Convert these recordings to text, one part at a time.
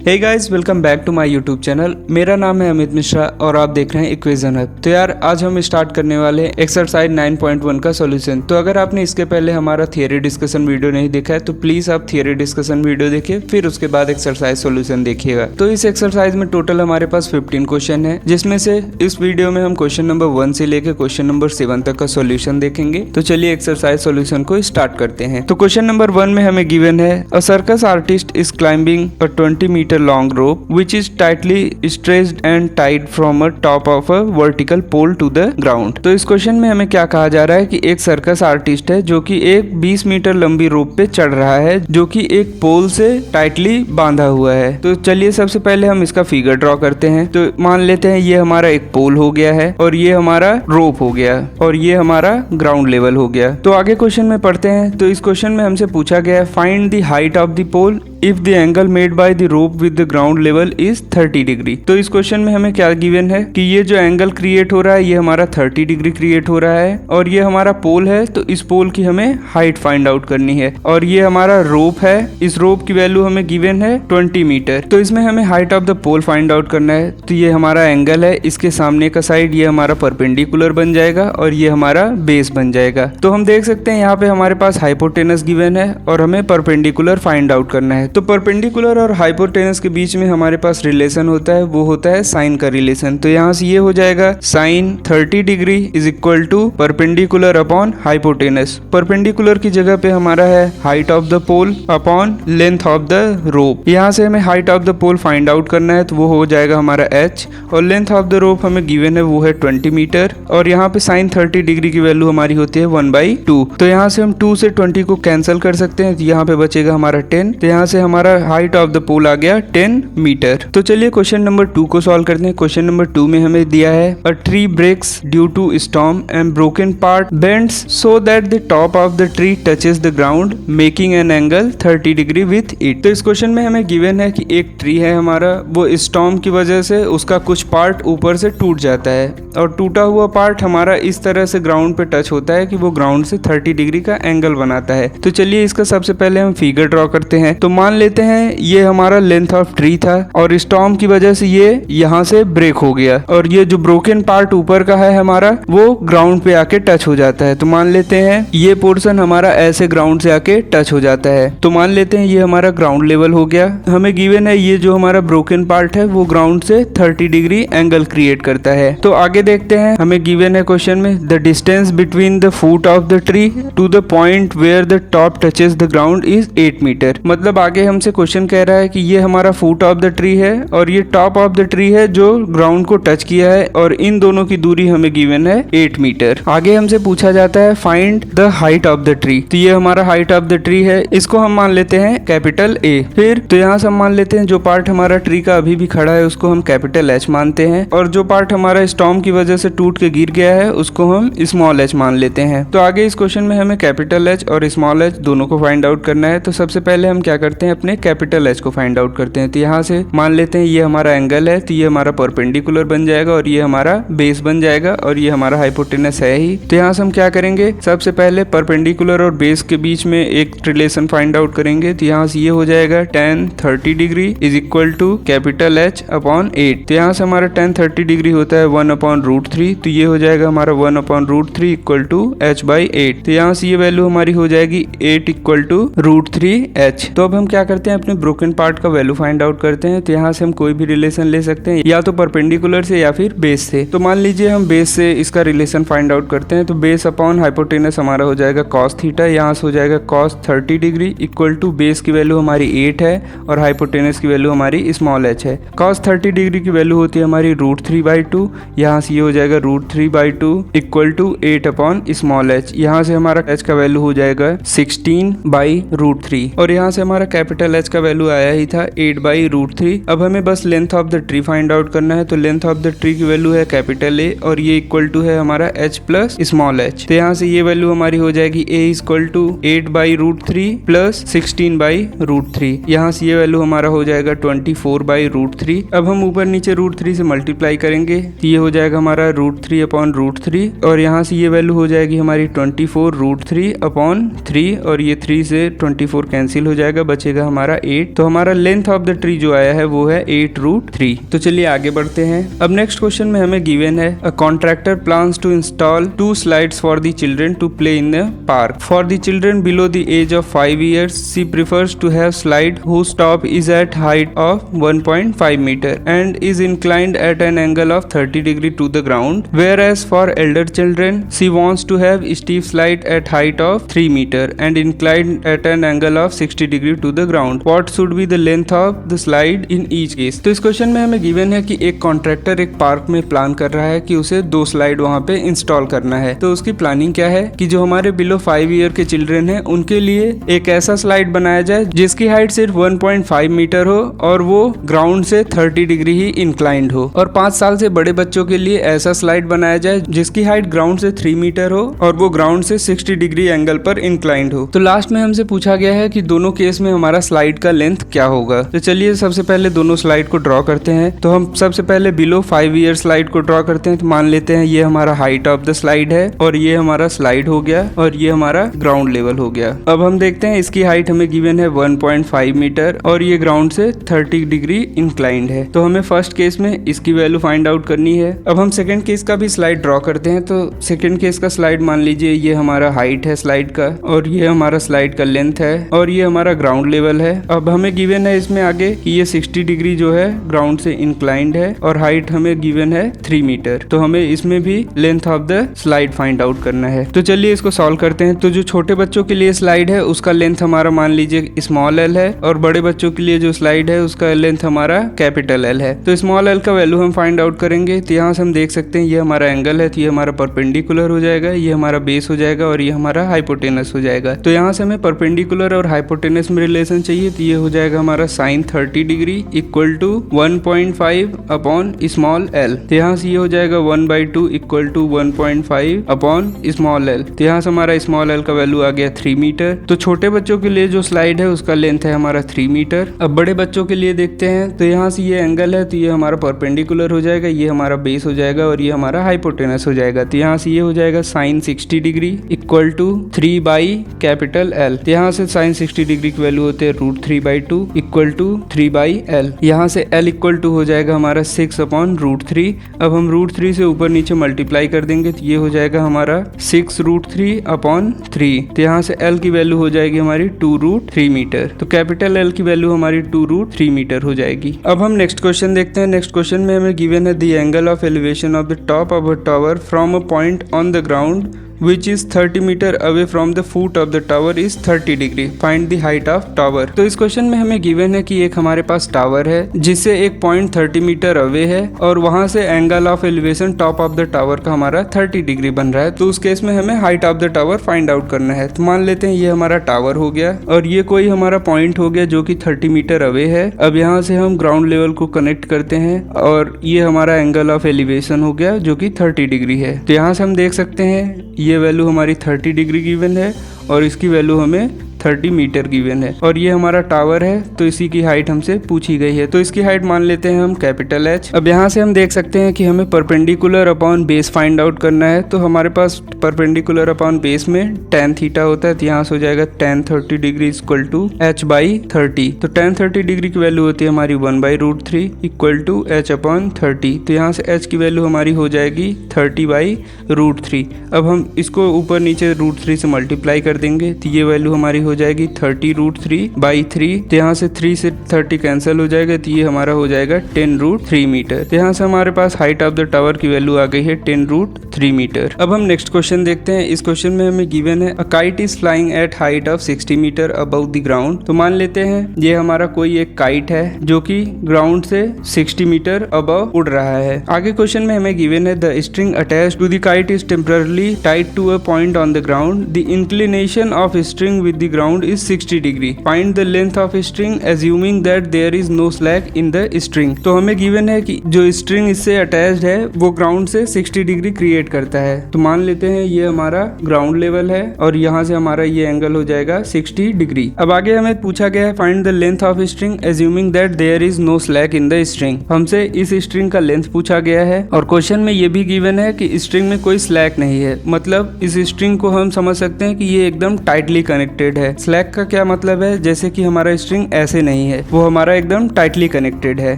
Hey guys, welcome back to my YouTube channel. मेरा नाम है अमित मिश्रा और आप देख रहे हैं इक्वेशन हब। तो यार आज हम स्टार्ट करने वाले एक्सरसाइज 9.1 का सॉल्यूशन। तो अगर आपने इसके पहले हमारा थियरी डिस्कशन वीडियो नहीं देखा है तो प्लीज आप थियरी डिस्कशन वीडियो देखिए, फिर उसके बाद एक्सरसाइज सॉल्यूशन देखिएगा। तो इस एक्सरसाइज में टोटल हमारे पास 15 क्वेश्चन है, जिसमें से इस वीडियो में हम क्वेश्चन नंबर 1 से लेकर क्वेश्चन नंबर 7 तक का सॉल्यूशन देखेंगे। तो चलिए एक्सरसाइज सॉल्यूशन को स्टार्ट करते हैं। तो क्वेश्चन नंबर 1 में हमें गिवन है a circus artist is climbing a 20 metre long rope which is tightly stretched and tied from a top of a vertical pole to the ground। तो इस question में हमें क्या कहा जा रहा है कि एक सर्कस आर्टिस्ट है जो कि एक 20 मीटर लंबी रोप पे चढ़ रहा है, जो कि एक पोल से टाइटली बांधा हुआ है। तो चलिए सबसे पहले हम इसका फिगर ड्रॉ करते हैं। तो मान लेते हैं ये हमारा एक पोल हो गया है और ये हमारा रोप हो गया और ये हमारा ग्राउंड लेवल हो गया। तो आगे क्वेश्चन में पढ़ते हैं। तो इस क्वेश्चन में हमसे पूछा गया है find the height of the pole if the angle made by the rope with the ground level is 30 degree. तो इस क्वेश्चन में हमें क्या गिवन है कि ये जो एंगल क्रिएट हो रहा है ये हमारा 30 डिग्री क्रिएट हो रहा है और ये हमारा पोल है। तो इस पोल की हमें हाइट फाइंड आउट करनी है और ये हमारा रोप है। इस रोप की वैल्यू हमें गिवन है 20 मीटर। तो इसमें हमें height of the pole find out करना है। तो ये हमारा एंगल है, इसके सामने का साइड ये हमारा परपेंडिकुलर बन जाएगा और ये हमारा बेस बन जाएगा। तो हम देख सकते हैं यहाँ पे हमारे पास हाइपोटेनस गिवन है और हमें परपेंडिकुलर फाइंड आउट करना है। तो परपेंडिकुलर और हाइपोटेनस के बीच में हमारे पास रिलेशन होता है, वो होता है साइन का रिलेशन। तो यहाँ से ये हो जाएगा sine 30 degree is equal to perpendicular upon hypotenuse. Perpendicular की जगह पे हमारा है height of the pole upon length of the rope. यहाँ से हमें height of the pole find out करना है, तो वो हो जाएगा हमारा h और लेंथ ऑफ द रोप हमें गिवन है वो है 20 मीटर और यहाँ पे साइन 30 डिग्री की वैल्यू हमारी होती है 1/2। तो यहाँ से हम 2 से 20 को कैंसिल कर सकते हैं, तो यहाँ पे बचेगा हमारा 10। तो यहाँ से हमारा हाइट ऑफ द पोल आ गया 10 मीटर। तो चलिए क्वेश्चन नंबर 2 को सॉल्व करते हैं। क्वेश्चन नंबर 2 में हमें दिया है a tree breaks due to storm and broken part bends so that the top of the tree touches the ground making an angle 30 degree with it. तो इस question में हमें गिवन है कि एक ट्री है हमारा, वो स्टॉर्म की वजह से उसका कुछ पार्ट ऊपर से टूट जाता है और टूटा हुआ पार्ट हमारा इस तरह से ग्राउंड पे टच होता है कि वो ग्राउंड से 30 डिग्री का एंगल बनाता है। तो चलिए इसका सबसे पहले हम फिगर ड्रॉ करते हैं। तो मान लेते हैं ये हमारा लेंथ ऑफ ट्री था और स्टॉर्म की वजह से ये यहाँ से ब्रेक हो गया और ये जो ब्रोकन पार्ट ऊपर का है हमारा वो ग्राउंड पे आके टच हो जाता है। तो मान लेते हैं ये पोर्शन हमारा ऐसे ग्राउंड से आके टच हो जाता है। तो मान लेते हैं ये हमारा ग्राउंड लेवल हो गया। हमें गिवन है ये जो हमारा ब्रोकन पार्ट है वो ग्राउंड से 30 डिग्री एंगल क्रिएट करता है। तो आगे देखते हैं, हमें गिवन है क्वेश्चन में the distance between the foot of the tree to the point where the top touches the ground is 8 metre. मतलब आगे हमसे क्वेश्चन कह रहा है कि ये हमारा फुट ऑफ द ट्री है और ये टॉप ऑफ द ट्री है जो ग्राउंड को टच किया है और इन दोनों की दूरी हमें गिवन है 8 मीटर। आगे हमसे पूछा जाता है find the height of the tree. तो ये हमारा हाइट ऑफ द ट्री है, इसको हम मान लेते हैं कैपिटल A। फिर तो यहाँ से हम मान लेते हैं जो पार्ट हमारा ट्री का अभी भी खड़ा है उसको हम कैपिटल H मानते हैं और जो पार्ट हमारा स्टॉर्म की वजह से टूट के गिर गया है उसको हम स्मॉल h मान लेते हैं। तो आगे इस क्वेश्चन में हमें कैपिटल H और स्मॉल h दोनों को फाइंड आउट करना है। तो सबसे पहले हम क्या करते हैं, अपने कैपिटल H को फाइंड आउट करते हैं। तो यहाँ से मान लेते हैं ये हमारा एंगल है, तो ये हमारा परपेंडिकुलर बन जाएगा और ये हमारा बेस बन जाएगा और ये हमारा हाइपोटेनस है ही। तो यहाँ से हम क्या करेंगे, सबसे पहले परपेंडिकुलर और बेस के बीच में एक रिलेशन फाइंड आउट करेंगे। तो यहाँ से ये हो जाएगा tan 30 degree is equal to capital H upon 8। तो यहाँ से हमारा tan 30 डिग्री होता है 1/√3। तो ये हो जाएगा हमारा 1/√3 इक्वल टू h/8। तो यहाँ से ये वैल्यू हमारी हो जाएगी 8 इक्वल टू √3h। तो अब हम क्या करते हैं, अपने ब्रोकन पार्ट का वैल्यू फाइंड आउट करते हैं। तो यहाँ से हम कोई भी रिलेशन ले सकते हैं, या तो परपेंडिकुलर से या फिर बेस से। तो मान लीजिए हम बेस से इसका रिलेशन फाइंड आउट करते हैं। तो बेस अपॉन हाइपोटेनस हमारा हो जाएगा cos थीटा, यहाँ से हो जाएगा cos 30 degree equal to base की वैल्यू हमारी 8 है और हाइपोटेनस की वैल्यू हमारी स्मॉल h है। cos 30 डिग्री की वैल्यू होती है हमारी √3/2, यहाँ से ये हो जाएगा √3/2 equal to 8 upon small h। यहाँ से हमारा h का वैल्यू हो जाएगा 16/√3 और यहाँ से हमारा कैपिटल H का वैल्यू आया ही था 8/√3। अब हमें बस length of the tree find out करना है। तो लेंथ ऑफ द ट्री की वैल्यू है कैपिटल A और ये इक्वल टू है हमारा h प्लस स्मॉल h। तो यहाँ से ये वैल्यू हमारी हो जाएगी A इक्वल टू 8/√3 प्लस 16/√3। यहाँ से ये वैल्यू हमारा हो जाएगा 24/√3। अब हम ऊपर नीचे √3 से मल्टीप्लाई करेंगे तो ये हो जाएगा हमारा √3/√3 और यहाँ से ये वैल्यू हो जाएगी हमारी 24√3/3 और ये 3 से 24 कैंसिल हो जाएगा, बचेगा बचेगा हमारा 8। तो हमारा लेंथ ऑफ द ट्री जो आया है वो है 8√3। तो चलिए आगे बढ़ते हैं। अब नेक्स्ट क्वेश्चन में हमें गिवन है a contractor plans to install 2 slides for the children to play in the park. For the children below the age of 5 years she prefers to have slide whose top is at height of 1.5 meter and is inclined at an angle of 30 degree to the ground, whereas for elder children she wants to have steep slide at height of 3 meter and inclined at an angle of 60 degree to the ground. What should be the length of the slide in each case? तो इस question में हमें given है कि एक contractor एक park में plan कर रहा है कि उसे 2 स्लाइड वहाँ पे इंस्टॉल करना है। तो उसकी प्लानिंग क्या है कि जो हमारे बिलो 5 ईयर के चिल्ड्रन हैं उनके लिए एक ऐसा स्लाइड बनाया जाए जिसकी हाइट सिर्फ 1.5 मीटर हो और वो ग्राउंड से 30 डिग्री ही इंक्लाइंड हो, और 5 साल से बड़े बच्चों के लिए ऐसा स्लाइड बनाया जाए जिसकी हाइट ग्राउंड से 3 मीटर हो और वो ग्राउंड से 60 डिग्री एंगल पर इंक्लाइंड हो। तो लास्ट में हमसे पूछा गया है कि दोनों केस में हमारा स्लाइड का लेंथ क्या होगा। तो चलिए सबसे पहले दोनों स्लाइड को ड्रॉ करते हैं। तो हम सबसे पहले बिलो 5 ईयर स्लाइड को ड्रॉ करते हैं। तो मान लेते हैं ये हमारा हाइट ऑफ द स्लाइड है और ये हमारा स्लाइड हो गया और ये हमारा ग्राउंड लेवल हो गया। अब हम देखते हैं इसकी हाइट हमें गिवन है 1.5 मीटर और ये ग्राउंड से 30 डिग्री इंक्लाइंड है। तो हमें फर्स्ट केस में इसकी वैल्यू फाइंड आउट करनी है। अब हम सेकंड केस का भी स्लाइड ड्रॉ करते हैं। तो सेकंड केस का स्लाइड मान लीजिए ये हमारा हाइट है स्लाइड का और ये हमारा स्लाइड का लेंथ है और ये हमारा ग्राउंड लेवल है। अब हमें गिवन है इसमें आगे कि ये 60 डिग्री जो है ग्राउंड से इंक्लाइंड है और हाइट हमें गिवन है 3 मीटर। तो हमें इसमें भी length of the slide find out करना है। तो चलिए इसको सॉल्व करते हैं। तो जो छोटे बच्चों के लिए स्लाइड है उसका लेंथ हमारा मान लीजिए स्मॉल एल है और बड़े बच्चों के लिए जो स्लाइड है उसका लेंथ हमारा कैपिटल एल है। तो स्मॉल एल का वैल्यू हम फाइंड आउट करेंगे। तो यहाँ से हम देख सकते हैं ये हमारा एंगल है, तो ये हमारा परपेंडिकुलर हो जाएगा, ये हमारा बेस हो जाएगा और ये हमारा हाइपोटेनस हो जाएगा। तो यहाँ से हमें परपेंडिकुलर और हाइपोटेनस में रिलेशन चाहिए। तो ये हो जाएगा हमारा sine 30 degree equal to 1.5 upon small L. तो यहाँ से ये हो जाएगा 1/2 equal to 1.5 upon small L. तो यहाँ से हमारा स्मॉल एल का वैल्यू आ गया 3 मीटर। तो छोटे बच्चों के लिए जो स्लाइड है उसका लेंथ है हमारा 3 मीटर। अब बड़े बच्चों के लिए देखते हैं। तो यहाँ से ये एंगल है, तो ये हमारा परपेंडिकुलर हो जाएगा, ये हमारा बेस हो जाएगा और ये हमारा हाइपोटेनस हो जाएगा। तो यहाँ से ये हो जाएगा sine 60 degree equal to capital L. यहाँ से साइन 60 डिग्री की वैल्यू होते हैं √3/2 इक्वल टू 3/एल। यहाँ से एल इक्वल टू हो जाएगा हमारा 6/√3। अब हम √3 से ऊपर नीचे मल्टीप्लाई कर देंगे तो ये हो जाएगा हमारा 6√3/3। तो यहाँ से एल की वैल्यू हो जाएगी हमारी 2√3 मीटर। तो कैपिटल एल की वैल्यू हमारी 2√3 मीटर हो जाएगी। अब हम नेक्स्ट क्वेश्चन देखते हैं। नेक्स्ट क्वेश्चन में हमें गिवन है the angle of elevation of the top of a tower from a point on the ground which is 30 meter away from the foot of the tower is 30 degree. Find the height of tower. तो इस question में हमें given है कि एक हमारे पास tower है जिससे एक पॉइंट 30 मीटर अवे है और वहां से angle of elevation top of the tower का हमारा 30 डिग्री बन रहा है। तो उस केस में हमें height of the tower find out करना है। तो मान लेते हैं ये हमारा टावर हो गया और ये कोई हमारा पॉइंट हो गया जो कि 30 मीटर अवे है। अब यहाँ से हम ग्राउंड लेवल को कनेक्ट करते हैं और ये हमारा एंगल ऑफ एलिवेशन हो गया जो कि 30 डिग्री है। तो यहाँ से हम देख सकते हैं ये वैल्यू हमारी 30 डिग्री गिवन है और इसकी वैल्यू हमें 30 मीटर गिवन है और ये हमारा टावर है। तो इसी की हाइट हमसे पूछी गई है। तो इसकी हाइट मान लेते हैं हम कैपिटल एच। अब यहाँ से हम देख सकते हैं कि हमें perpendicular upon base find out करना है। तो हमारे पास परपेंडिकुलर अपॉन बेस में tan थीटा होता है। तो यहाँ से हो जाएगा tan 30 degree equal to h/30। तो tan 30 डिग्री की वैल्यू होती है हमारी 1/√3 इक्वल टू h/30। तो यहाँ से h की वैल्यू हमारी हो जाएगी 30/√3। अब हम इसको ऊपर नीचे √3 से मल्टीप्लाई कर देंगे तो ये वैल्यू हमारी हो जाएगी 30√3/3। तो यहाँ से 3 से 30 कैंसिल हो जाएगा तो ये हमारा हो जाएगा 10√3 मीटर। तो यहाँ से हमारे पास हाइट ऑफ द टावर की वैल्यू आ गई है 10√3 मीटर। अब हम नेक्स्ट क्वेश्चन देखते हैं। इस क्वेश्चन में हमें गिवन है a kite is flying at height of 60 metre above the ground. तो मान लेते हैं ये हमारा कोई एक काइट है जो कि ग्राउंड से 60 मीटर अबव उड़ रहा है। आगे क्वेश्चन में हमें गिवन है the string attached to the kite is temporarily tied to a point on the ground. The inclination of string with the ground is 60 degree. Find the length of a string assuming that there is no slack in the string. तो हमें given है कि जो string इससे attached है वो ground से 60 degree create करता है। तो मान लेते हैं ये हमारा ग्राउंड लेवल है और यहाँ से हमारा ये एंगल हो जाएगा 60 डिग्री। अब आगे हमें पूछा गया है find the length of string assuming that there is no slack in the string. हमसे इस स्ट्रिंग का लेंथ पूछा गया है और क्वेश्चन में ये भी गिवन है कि स्ट्रिंग में कोई स्लैक नहीं है। मतलब इस स्ट्रिंग को हम समझ सकते हैं कि ये एकदम टाइटली कनेक्टेड है। है। स्लैक का क्या मतलब है, जैसे कि हमारा स्ट्रिंग ऐसे नहीं है, वो हमारा एकदम टाइटली कनेक्टेड है।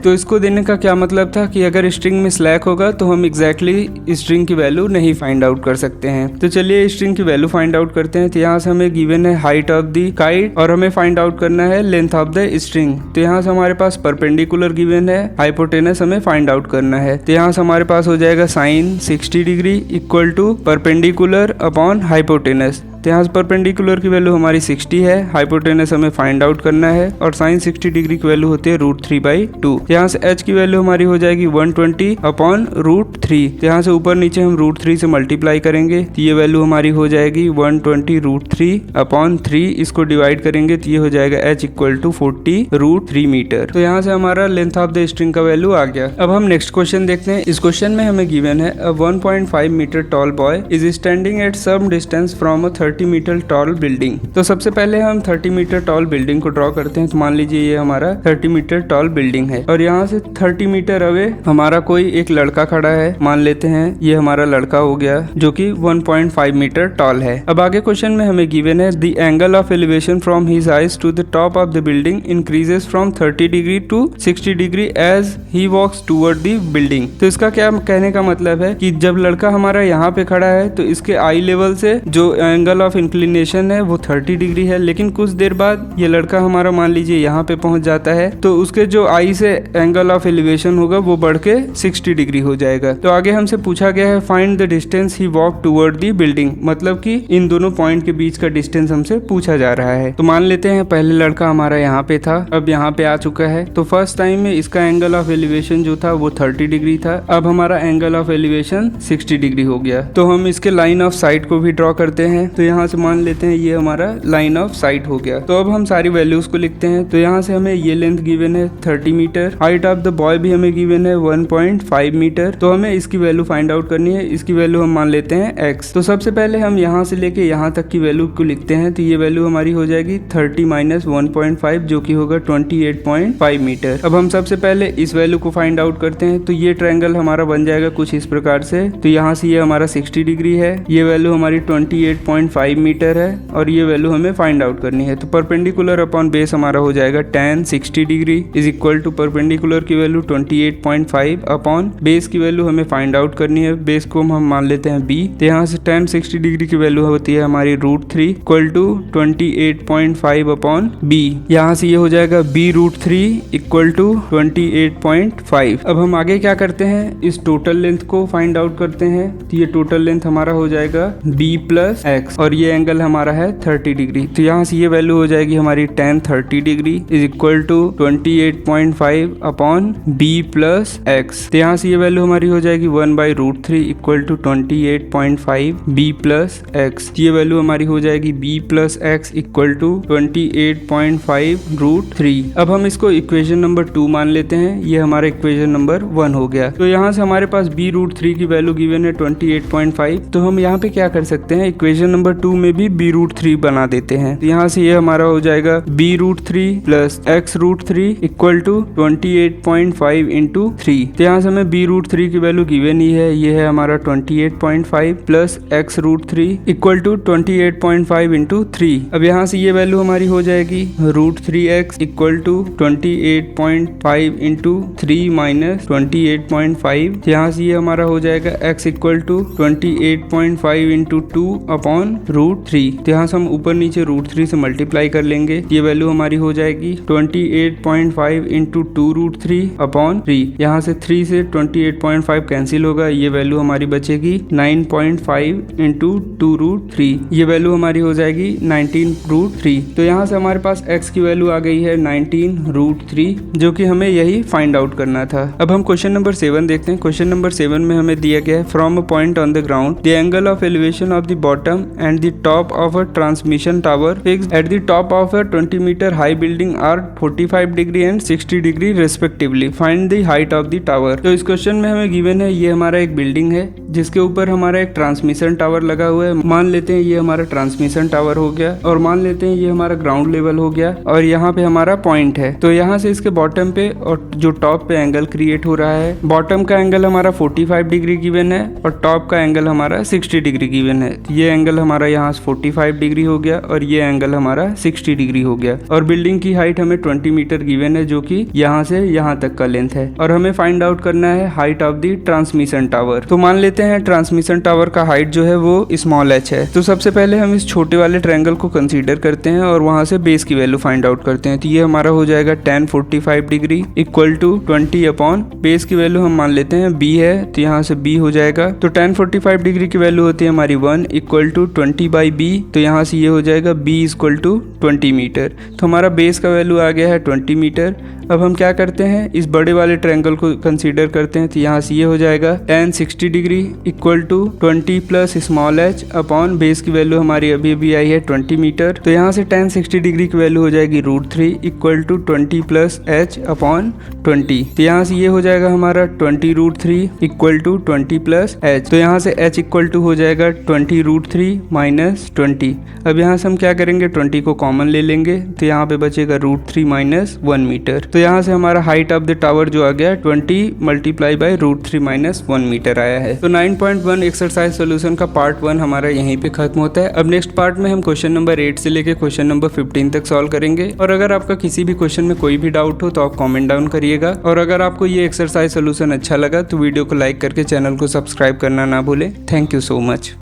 तो इसको देने का क्या मतलब था कि अगर स्ट्रिंग में स्लैक होगा तो हम एग्जैक्टली स्ट्रिंग की वैल्यू नहीं फाइंड आउट कर सकते हैं। तो चलिए स्ट्रिंग की वैल्यू फाइंड आउट करते हैं। तो यहाँ से हमें गिवन है हाइट ऑफ द काइट और हमें फाइंड आउट करना है लेंथ ऑफ द स्ट्रिंग। तो यहाँ से हमारे पास परपेंडिकुलर गिवन है, हाइपोटेनस हमें फाइंड आउट करना है। तो यहाँ से हमारे पास हो जाएगा sine 60 degree equal to perpendicular upon hypotenuse. तो यहाँ से परपेंडिकुलर की वैल्यू हमारी 60 है, हाइपोटेनस हमें फाइंड आउट करना है और साइन 60 डिग्री की वैल्यू होती है √3/2। यहाँ से h की वैल्यू हमारी हो जाएगी 120 अपॉन √3। तो यहाँ से ऊपर नीचे हम √3 से मल्टीप्लाई करेंगे तो ये वैल्यू हमारी हो जाएगी 120 √3 अपॉन 3। इसको डिवाइड करेंगे तो ये हो जाएगा h इक्वल टू 40 √3 मीटर। तो यहाँ से हमारा लेंथ ऑफ द स्ट्रिंग का वैल्यू आ गया। अब हम नेक्स्ट क्वेश्चन देखते हैं। इस क्वेश्चन में हमें गिवन है 1.5 metre tall boy is standing at some distance from 30 metre tall building. तो सबसे पहले हम 30 मीटर टॉल बिल्डिंग को ड्रॉ करते हैं। तो मान लीजिए ये हमारा 30 मीटर टॉल बिल्डिंग है और यहाँ से 30 मीटर अवे हमारा कोई एक लड़का खड़ा है। मान लेते हैं ये हमारा लड़का हो गया जो कि 1.5 मीटर टॉल है। अब आगे क्वेश्चन में हमें गिवन है the angle of elevation from his eyes to the top of the building increases from 30 degree to 60 degree as he walks toward the building. तो इसका क्या कहने का मतलब है कि जब लड़का हमारा यहाँ पे खड़ा है तो इसके आई लेवल से जो एंगल ऑफ इंक्लिनेशन है वो 30 डिग्री है, लेकिन कुछ देर बाद ये लड़का हमारा मान लीजिए यहाँ पे पहुंच जाता है तो उसके जो आई से एंगल ऑफ एलिवेशन होगा वो बढ़ के 60 डिग्री हो जाएगा। तो आगे हमसे पूछा गया है find the distance he walk toward the building, मतलब कि इन दोनों पॉइंट के बीच का डिस्टेंस हमसे पूछा जा रहा है। तो मान लेते हैं पहले लड़का हमारा यहाँ पे था, अब यहाँ पे आ चुका है। तो फर्स्ट टाइम में इसका एंगल ऑफ एलिवेशन जो था वो 30 डिग्री था, अब हमारा एंगल ऑफ एलिवेशन 60 डिग्री हो गया। तो हम इसके लाइन ऑफ साइट को भी ड्रॉ करते हैं। तो यहाँ से मान लेते हैं ये हमारा लाइन ऑफ साइट हो गया। तो अब हम सारी वैल्यूज को लिखते हैं। तो यहाँ से हमें ये लेंथ गिवन है 30 metre, height of the boy भी हमें गिवन है 1.5 मीटर। तो हमें इसकी वैल्यू फाइंड आउट करनी है। इसकी वैल्यू हम मान लेते हैं x। तो सबसे पहले हम यहाँ से लेके यहाँ तक की वैल्यू को लिखते हैं। तो ये वैल्यू हमारी हो जाएगी 30 माइनस 1.5 जो कि होगा 28.5 मीटर। अब हम सबसे पहले इस वैल्यू को फाइंड आउट करते हैं। तो ये ट्रायंगल हमारा बन जाएगा कुछ इस प्रकार से। तो यहाँ से ये हमारा 60 डिग्री है, ये वैल्यू हमारी 28.5 मीटर है और ये वैल्यू हमें फाइंड आउट करनी है। तो परपेंडिकुलर अपॉन बेस हमारा हो जाएगा tan 60 degree is equal to perpendicular की वैल्यू 28.5 अपॉन बेस की वैल्यू हमें फाइंड आउट करनी है। बेस को हम मान लेते हैं b। तो यहाँ से tan 60 डिग्री की वैल्यू होती है हमारी √3 इक्वल टू 28.5 अपॉन b। यहाँ से ये हो जाएगा b√3 इक्वल टू 28.5। अब हम आगे क्या करते हैं, इस टोटल लेंथ को फाइंड आउट करते हैं। तो ये टोटल लेंथ हमारा हो जाएगा b प्लस x और ये एंगल हमारा है 30 डिग्री। तो यहाँ से ये वैल्यू हो जाएगी हमारी tan 30 degree is equal to 28.5 upon b plus x। तो यहाँ से ये वैल्यू हमारी हो जाएगी 1/√3 equal to 28.5 b plus x। ये वैल्यू हमारी हो जाएगी b plus x equal to 28.5 √3। अब हम इसको इक्वेशन नंबर 2 मान लेते हैं। ये हमारा इक्वेशन नंबर 1 हो गया। तो यहाँ से हमारे पास b√3 की वैल्यू गिवन है 28.5। तो हम यहाँ पे क्या कर सकते हैं, इक्वेशन नंबर 2 में भी b√3 बना देते हैं। तो यहाँ से ये हमारा हो जाएगा b√3 plus x√3 equal to 28.5 into 3। तो यहाँ से हमें b√3 की वैल्यू गिवन ही है, ये है हमारा 28.5 plus x√3 equal to 28.5 into 3। अब यहाँ से ये वैल्यू हमारी हो जाएगी √3x equal to 28.5 into 3 minus 28.5। यहाँ से ये हमारा हो जाएगा x equal to 28.5 into 2 upon √3। तो यहाँ से हम ऊपर नीचे √3 से मल्टीप्लाई कर लेंगे। ये वैल्यू हमारी हो जाएगी 28.5 इंटू 2√3 अपॉन 3। यहाँ से 3 से 28.5 कैंसिल होगा, ये वैल्यू हमारी बचेगी 9.5 इंटू 2√3। ये वैल्यू हमारी हो जाएगी 19√3। तो यहाँ से हमारे पास x की वैल्यू आ गई है 19√3 जो कि हमें यही फाइंड आउट करना था। अब हम क्वेश्चन नंबर 7 देखते हैं। क्वेश्चन नंबर 7 में हमें दिया गया है from a point on the ground the angle of elevation of the bottom and the top of a transmission tower fixed at the top of a 20 metre high building are 45 degree and 60 degree respectively. Find the height of the tower. तो इस question में हमें given है ये हमारा एक building है जिसके ऊपर हमारा एक ट्रांसमिशन टावर लगा हुआ है। मान लेते हैं ये हमारा ट्रांसमिशन टावर हो गया और मान लेते हैं ये हमारा ग्राउंड लेवल हो गया और यहाँ पे हमारा पॉइंट है। तो यहाँ से इसके बॉटम पे और जो टॉप पे एंगल क्रिएट हो रहा है, बॉटम का एंगल हमारा 45 डिग्री गिवन है और टॉप का एंगल हमारा 60 डिग्री गिवन है। ये एंगल हमारा हमारा यहाँ 45 डिग्री हो गया और ये एंगल हमारा 60 डिग्री हो गया। और बिल्डिंग की हाइट हमें 20 मीटर गिवन है, जो कि यहाँ से यहाँ तक का लेंथ है। और हमें फाइंड आउट करना है height of the transmission tower. तो मान लेते हैं ट्रांसमिशन टावर का हाइट जो है वो स्मॉल h है। तो सबसे पहले हम इस छोटे वाले ट्रायंगल को कंसीडर करते हैं और वहां से बेस की वैल्यू फाइंड आउट करते हैं। तो ये हमारा हो जाएगा tan 45 degree equal to 20 upon base की वैल्यू हम मान लेते हैं b है, तो यहाँ से b हो जाएगा। तो tan 45 डिग्री की वैल्यू होती है हमारी 1 इक्वल टू 20 बाई b, तो यहाँ से ये हो जाएगा b इक्वल टू 20 मीटर। तो हमारा बेस का वैल्यू आ गया है 20 मीटर। अब हम क्या करते हैं, इस बड़े वाले ट्रायंगल को कंसीडर करते हैं। तो यहाँ से ये हो जाएगा tan 60 degree equal to 20 plus small h upon base की वैल्यू हमारी अभी अभी आई है 20 मीटर। तो यहाँ से tan 60 डिग्री की वैल्यू हो जाएगी √3 equal to 20 plus h upon 20। तो यहाँ से ये हो जाएगा हमारा 20 √3 इक्वल टू 20 प्लस h। तो यहाँ से h इक्वल टू हो जाएगा 20 √3 माइनस 20। अब यहाँ से हम क्या करेंगे, 20 को कॉमन ले लेंगे, तो यहाँ पे बचेगा √3 माइनस 1 मीटर। तो यहाँ से हमारा हाइट ऑफ द टावर जो आ गया 20 मल्टीप्लाई बाई √3 माइनस 1 मीटर आया है। तो 9.1 एक्सरसाइज सोल्यूशन का पार्ट 1 हमारा यहीं पे खत्म होता है। अब नेक्स्ट पार्ट में हम क्वेश्चन नंबर 8 से लेके क्वेश्चन नंबर 15 तक सॉल्व करेंगे। और अगर आपका किसी भी क्वेश्चन में कोई भी डाउट हो तो आप कमेंट डाउन करिएगा। और अगर आपको ये एक्सरसाइज सोल्यूशन अच्छा लगा तो वीडियो को लाइक करके चैनल को सब्सक्राइब करना ना भूलें। Thank you so much.